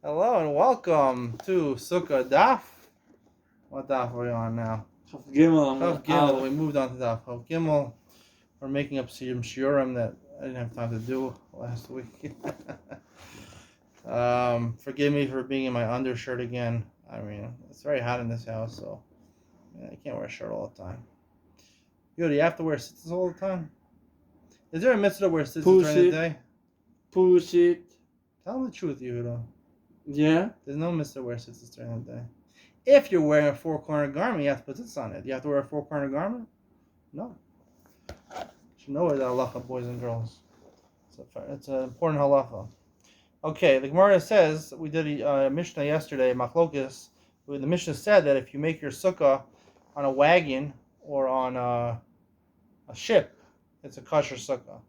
Hello and welcome to Sukkah Daf. What daf are we on now? Chav Gimel. Chav Gimel. We moved on to Daf Chav Gimel. We're making up some shiurim that I didn't have time to do last week. Forgive me for being in my undershirt again. I mean, it's very hot in this house, so I can't wear a shirt all the time. Yo, do you have to wear tzitzis all the time? Is there a mitzvah to wear tzitzis during the day? Push it. Tell me the truth, Yehuda. Yeah. There's no mitzvah to wear tzitzis during the day. If you're wearing a four-corner garment, you have to put tzitzis on it. You have to wear a four-corner garment? No. You should know that halacha, boys and girls. It's an important halacha. Okay, the Gemara says, we did a Mishnah yesterday, Machlokes. The Mishnah said that if you make your sukkah on a wagon or on a ship, it's a kosher sukkah.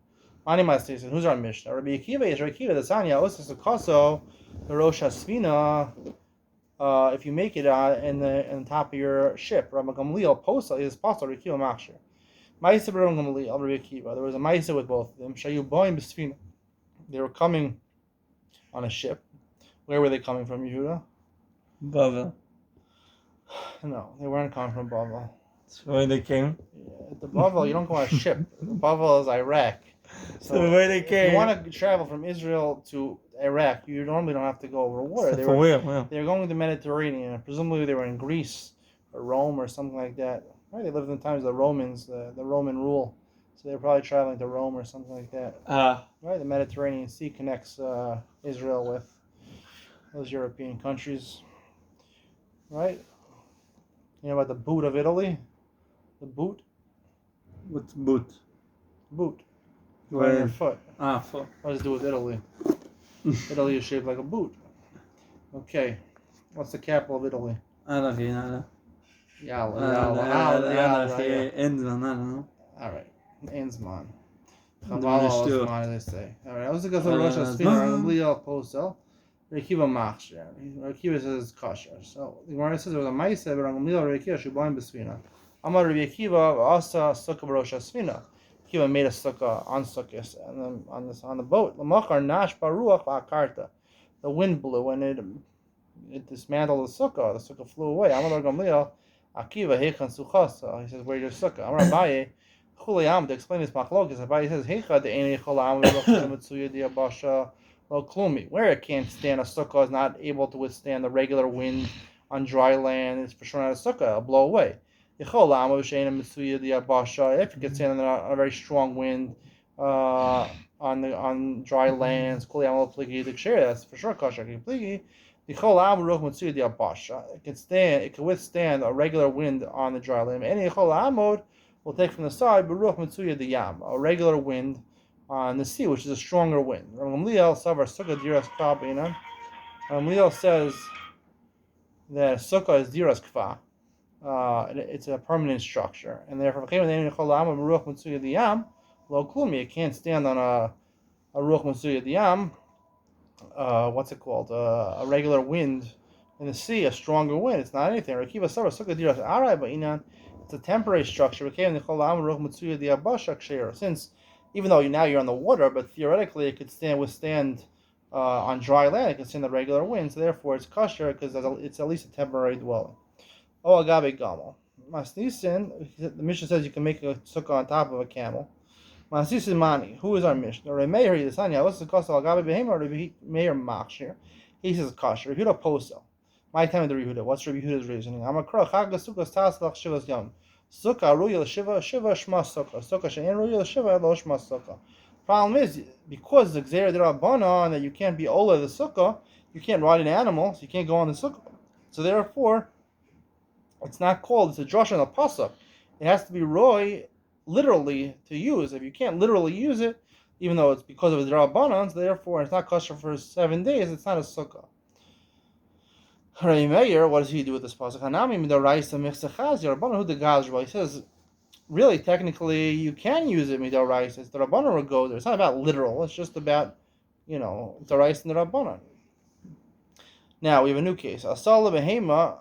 Who's our Mishnah? Rabbi Akiva is Rabbi Akiva. The Sanya Osas Akaso, the Rosh Hasfina. If you make it in the top of your ship, Rabbi Gamliel Posa is Posa Rabbi Akiva Machshir. Ma'isa Rabbi Gamliel Rabbi Akiva. There was a Ma'isa with both of them. Shayu Boim B'Sfina. They were coming on a ship. Where were they coming from, Yehuda? Bavel. No, they weren't coming from Bavel. That's where they came. Yeah, the Bavel, you don't go on a ship. Bavel is Iraq. So where they came. If you want to travel from Israel to Iraq, you normally don't have to go over water. So from where? Yeah. They were going to the Mediterranean. Presumably they were in Greece or Rome or something like that. Right? They lived in the times of the Romans, the Roman rule. So they were probably traveling to Rome or something like that. Right? The Mediterranean Sea connects Israel with those European countries. Right? You know about the boot of Italy? The boot? What's boot? Boot. You wear on your foot. Foot. What does it do with Italy? Italy is shaped like a boot. Okay. What's the capital of Italy? I don't know. Yalla. Enzman, Alright. Enzman. I Chaval don't know. Enzman, as they say. Alright. I was going to go to Rosh Hashanah. Gamliel Posel. Rekiva Machshir. Rekiva says it's kosher. So the Gemara says there was a Maisa, but Gamliel Rekiva Shubaim B'Sfina. Amar Rabbi Akiva Asa Sukkah Rosh Hashanah. Akiva made a sukkah on sukkahs and then on the boat. Lamachar nash baruach va'akarta. The wind blew and it dismantled the sukkah. The sukkah flew away. Amar Gamliel Akiva heichan suchasa. He says, "Where's your sukkah?" Amar Abaye Chulayam, to explain this machlokes. Abaye says, "Heicha de eni cholam v'mitzuya diabasha lo klumi." Where it can't stand, a sukkah is not able to withstand the regular wind on dry land. It's for sure not a sukkah. It'll blow away. If it gets in on a very strong wind on dry lands, that's for sure kosher. It can withstand a regular wind on the dry land. Any will take from the side, a regular wind on the sea, which is a stronger wind. Gamliel says that sukkah is diras kfa. It's a permanent structure, and therefore it can't stand on a ruach mitzuya diyam. What's it called? A regular wind in the sea, a stronger wind. It's not anything. It's a temporary structure. Since even though now you're on the water, but theoretically it could withstand on dry land. It can stand the regular wind. So therefore it's kosher because it's at least a temporary dwelling. Oh, agave gamel. Masnisin, the Mishnah says you can make a sukkah on top of a camel. Masnisin mani. Who is our Mishnah? Remeir Yisanya. What's the cost of agave behema or Remeir Machshir? He says kosher. Rehuda posel. My time to Rehuda. What's Rehuda's reasoning? Amakra chaga sukkah taslach shivas yom. Sukkah ruyel shiva shma sukkah. Sukkah she'en ruyel shiva lo shma sukkah. Problem is, because the gzeira d'Rabbanan that you can't be ola the sukkah, you can't ride an animal, so you can't go on the sukkah. So therefore, it's not called, it's a drush on the pasuk. It has to be roy literally to use. If you can't literally use it, even though it's because of the Rabbanan, therefore it's not kosher for 7 days, it's not a sukkah. Meir, what does he do with this pasuk? He says, really, technically, you can use it midoraisa. It's the Rabbanan will go there. It's not about literal, it's just about, the rice and the Rabbanan. Now, we have a new case. Asala behema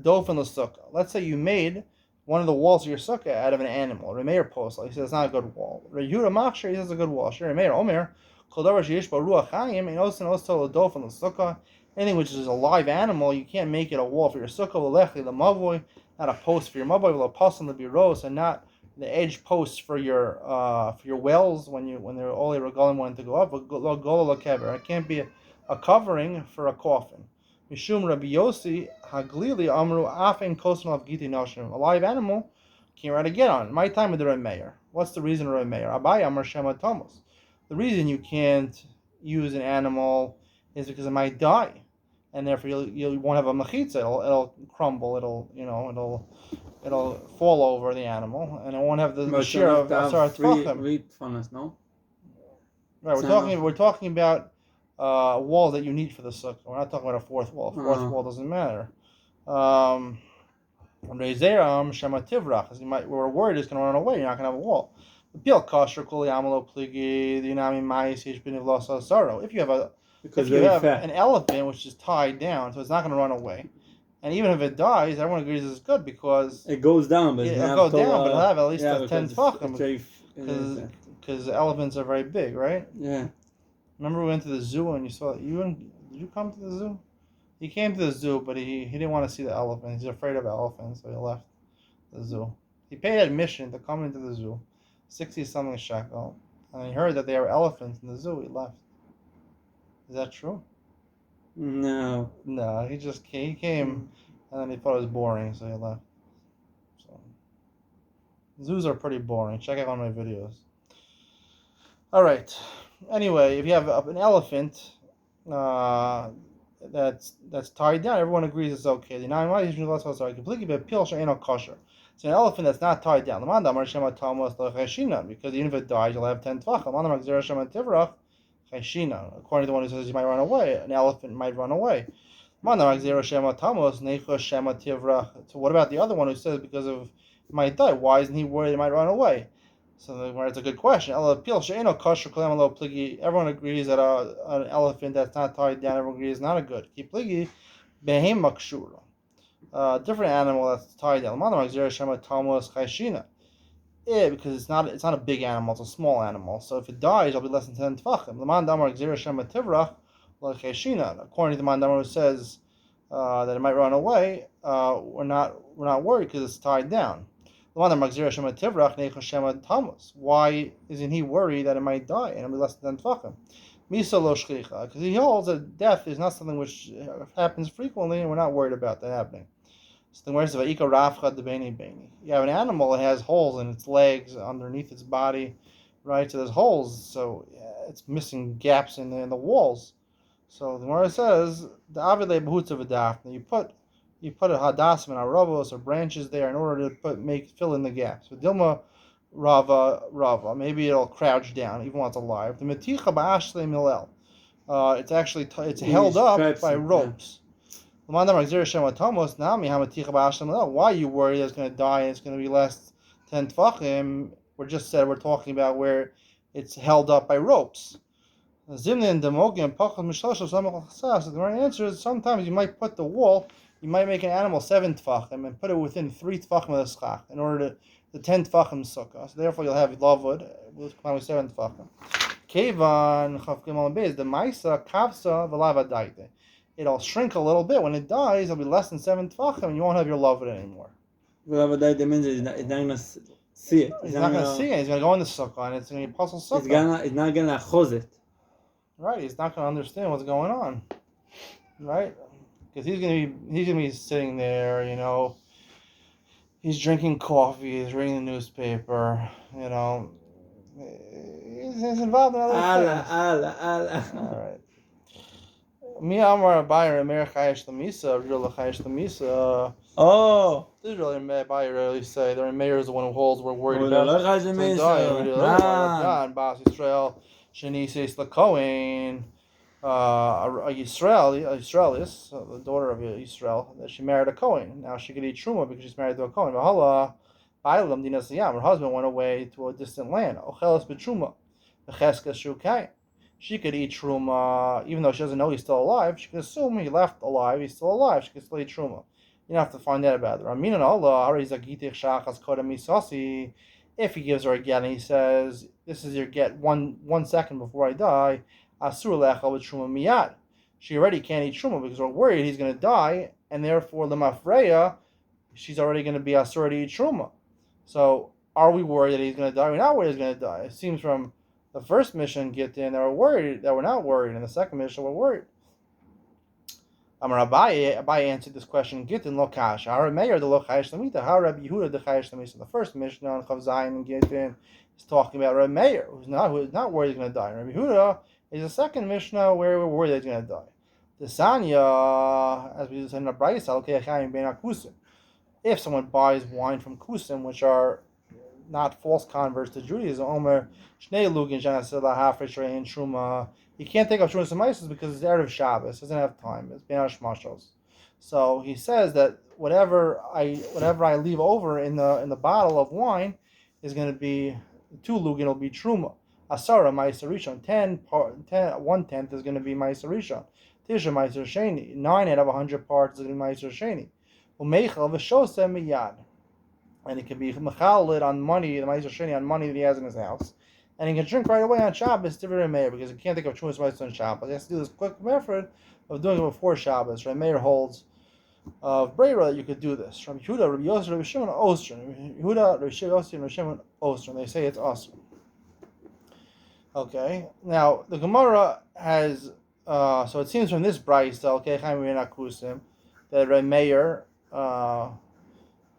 Dolphin sukkah. Let's say you made one of the walls of your sukkah out of an animal. Remeir posel. He says it's not a good wall. Rehuda machshir. He says it's a good wall. Remeir omer. Kol davar sheyesh ba ruach chayim ein osin osel dolphin sukkah. Anything which is a live animal, you can't make it a wall for your sukkah, l'lechli l'mavoy, not a post for your mavoy, l'pasim l'biros, and not the edge posts for your wells when they're all regalim wanting to go up. It can't be a covering for a coffin. Mishum Rabbi Yossi Haglili Amru Afen Kosan of Giti Noshim. A live animal can't write a get on. My time with the Rebbe Meir. What's the reason, Rebbe Meir? Abai Amar Shema Tomos. The reason you can't use an animal is because it might die, and therefore you won't have a mechitza. It'll crumble. It'll fall over the animal, and it won't have the share of asar tvachim. No? Right, we're talking about walls that you need for the sukkah. We're not talking about a fourth wall. Fourth wall doesn't matter. We're worried it's going to run away. You're not going to have a wall. If you have an elephant which is tied down, so it's not going to run away, and even if it dies, everyone agrees it's good because it goes down, but it'll go down, but it'll have at least 10 tefachim because elephants are very big, right? Yeah. Remember we went to the zoo and you saw did you come to the zoo? He came to the zoo, but he didn't want to see the elephant. He's afraid of elephants, so he left the zoo. He paid admission to come into the zoo, 60-something shekel, and he heard that there were elephants in the zoo. He left. Is that true? No. No, he came, and then he thought it was boring, so he left. So zoos are pretty boring. Check out one of my videos. All right. Anyway, if you have an elephant that's tied down, everyone agrees it's okay. It's an elephant that's not tied down. Because even if it dies, you'll have 10 tvachim. According to the one who says he might run away, an elephant might run away. So what about the other one who says because of it might die? Why isn't he worried it might run away? So it's a good question. Everyone agrees that an elephant that's not tied down, everyone agrees is not a good. Different animal that's tied down. Yeah, because it's not a big animal, it's a small animal. So if it dies, it'll be less than 10 tefachim. According to the Mandamar who says that it might run away, we're not worried because it's tied down. Why isn't he worried that it might die and it'll be less than 10 tefachim? Because he holds that death is not something which happens frequently, and we're not worried about that happening. So the word is you have an animal that has holes in its legs, underneath its body, right? So there's holes, so it's missing gaps in the walls. So the word says the avile behutz of a dafna. You put a hadassim and aravos or branches there in order to fill in the gaps. So dilma rava, maybe it'll crouch down even while it's alive. The meticha ba'ashle milel. It's held up by ropes. Why are you worried it's going to die and it's going to be less 10 tefachim? We're talking about where it's held up by ropes. So the right answer is sometimes you might put the wall, you might make an animal 7 tefachim and put it within 3 tefachim of the schach in order to the 10 tefachim sukkah. So therefore you'll have lavud with 7 tefachim. Kevan chafkim is the maisa kavsa v'lavadaite. It'll shrink a little bit. When it dies, it'll be less than 7 tefachim, and you won't have your lavud anymore. That means it's not going to see it. He's not going to see it. He's going to go in the sukkah, and it's going to be puzzle sukkah. It's not going to chos it. Right. He's not going to understand what's going on. Right. Because he's going to be sitting there. He's drinking coffee. He's reading the newspaper. He's involved in other things. All right. Mi amar Bayer Meir Chayesh Lamisa, Real Chayesh Lamisa. Oh. This is really Bayer really say. The Meir is the one who holds. We're worried about. God, Bas Yisrael, Shani says the Kohen, a Israelis, the daughter of Israel, that she married a Kohen. Now she could eat truma because she's married to a Kohen. Vahala, Bailam Dinas Yam. Her husband went away to a distant land. Ochelas betruma, v'cheskas shukai. She could eat truma, even though she doesn't know he's still alive. She could assume he left alive. He's still alive. She could still eat truma. You don't have to find out about it. If he gives her a get and he says, "This is your get 1 second before I die," asur lecha with truma miyad. she already can't eat truma because we're worried he's going to die, and therefore lemafreya, she's already going to be asur to eat truma. So are we worried that he's going to die? We're not worried he's going to die. It seems from the first mission get in that we're worried that we're not worried, and the second mission we're worried. Amar Abaye answered this question. Gittin lo kash. How Meir the lo chayish lamita. How Rabbi Yehuda the chayish lamita. The first mission on Chav Zayin and Gittin is talking about Rabbi Meir, who's not worried he's going to die. Rabbi Yehuda is the second Mishnah where we're worried that he's going to die. The Sanya, as we said in the Brayis, okay, kusim. If someone buys wine from kusim, which are not false converts to Judaism, Omer Shnei Lugin Janasila Hafresh Rein Truma. He can't take up Truma Samaisis because it's Erev Shabbos. Doesn't have time. It's Ben Mashos. So he says that whatever I leave over in the bottle of wine is going to be 2 Lugin will be Truma. Asara Ma'aser Rishon. 1/10 is going to be Ma'aser Rishon. Tisha Ma'aser Sheni. 9 out of 100 parts is going to be Ma'aser Sheni. Umeichel v'shosem miyad. And he can be mechalit on money, the Ma'aser Sheni on money that he has in his house. And he can drink right away on Shabbos, Tivir Meir, because he can't think of Trumas Ma'aser on Shabbos. He has to do this quick method of doing it before Shabbos. Rabbi Meir holds of Breira that you could do this. Rabbi Yehuda, Rabbi Yosef, Rabbi Shimon, Ostron. Yehuda, Rabbi Yosef, and Rabbi Shimon, Ostron. They say it's awesome. Okay. Now, the Gemara has, so it seems from this Brayis, okay, that Rabbi Meir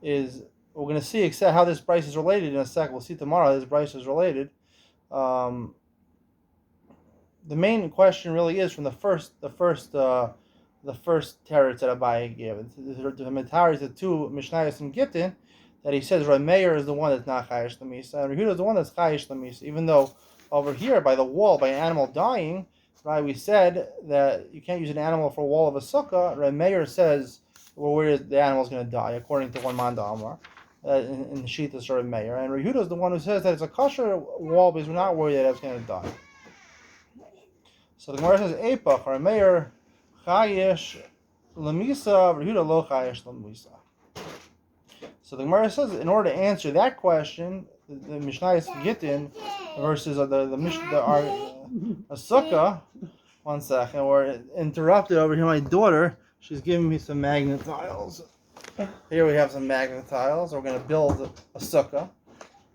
is, we're going to see how this Brayis is related in a second. We'll see tomorrow how this Brayis is related. The main question really is from the first teretz that Abaye gave. The Mataris, the two Mishnayos and Gittin, that he says Rabbi Meir is the one that's not chayish l'misa, and Yehuda is the one that's chayish l'misa. Even though over here by the wall, by an animal dying, right, we said that you can't use an animal for a wall of a sukkah. Rabbi Meir says, well, where the animal is going to die, according to one Manda Amar. In the sheet of Rabbi Meir, and Rehuda is the one who says that it's a kosher wall because we're not worried that it's going to die. So the Gemara says, "Epach Rabbi Meir chayish lemisa, Rehuda lo chayish lemisa." So the Gemara says, in order to answer that question, the Mishnayos Gittin versus the Sukkah. One second, we're interrupted over here. My daughter, she's giving me some magnet tiles. Here we have some magnet tiles. We're going to build a sukkah.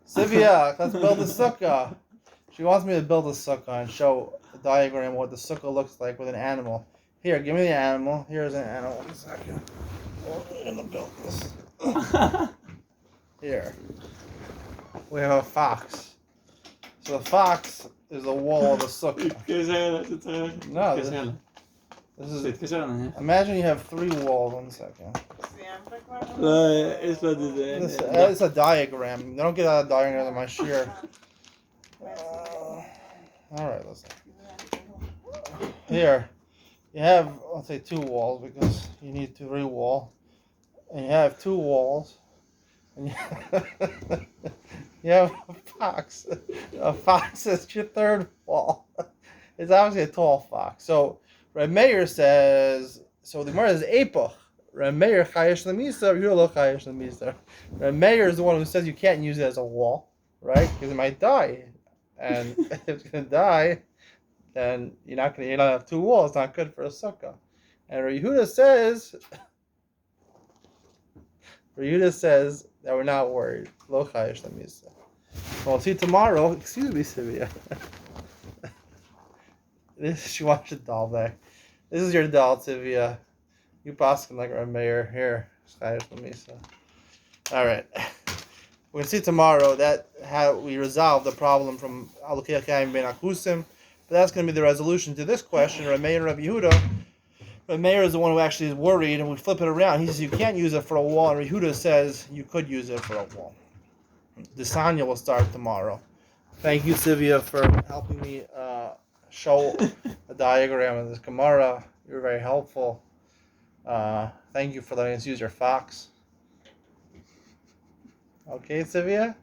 Sivia, let's build a sukkah. She wants me to build a sukkah and show a diagram of what the sukkah looks like with an animal. Here, give me the animal. Here's an animal. 1 second. We're going to build this. Here. We have a fox. So the fox is the wall of the sukkah. No, this is. Imagine you have 3 walls. 1 second. It's a diagram. They don't get out of diagram in my shear. Alright, listen. Here, you have, let's say 2 walls because you need 3 wall. And you have 2 walls. And you have a fox. A fox is your 3rd wall. It's obviously a tall fox. So, Rabbi Meir says, so the Gemara is Epach. Rabbi Meir chayish l'misa, Yehuda lo chayish l'misa. Rabbi Meir is the one who says you can't use it as a wall, right? Because it might die, and if it's going to die, then you don't have 2 walls. It's not good for a sukkah. And Rabbi Yehuda says that we're not worried. Lo chayish l'misa. Well, we'll see tomorrow. Excuse me, Sivia. She wants your doll back. This is your doll, Sivia. You paskin like our mayor here. All right. We're gonna see tomorrow that how we resolve the problem from Alukei Chaim Ben Akusim. But that's gonna be the resolution to this question. Rabbi Meir, Rabbi Yehuda. Rabbi Meir is the one who actually is worried, and we flip it around. He says you can't use it for a wall, and Rabbi Yehuda says you could use it for a wall. The Sanya will start tomorrow. Thank you, Sivia, for helping me show a diagram of this Gemara. You're very helpful. Thank you for letting us use your fox. Okay, Sivia?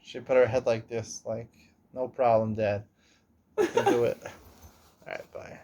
She put her head like this, like, no problem, Dad. You can do it. Alright, bye.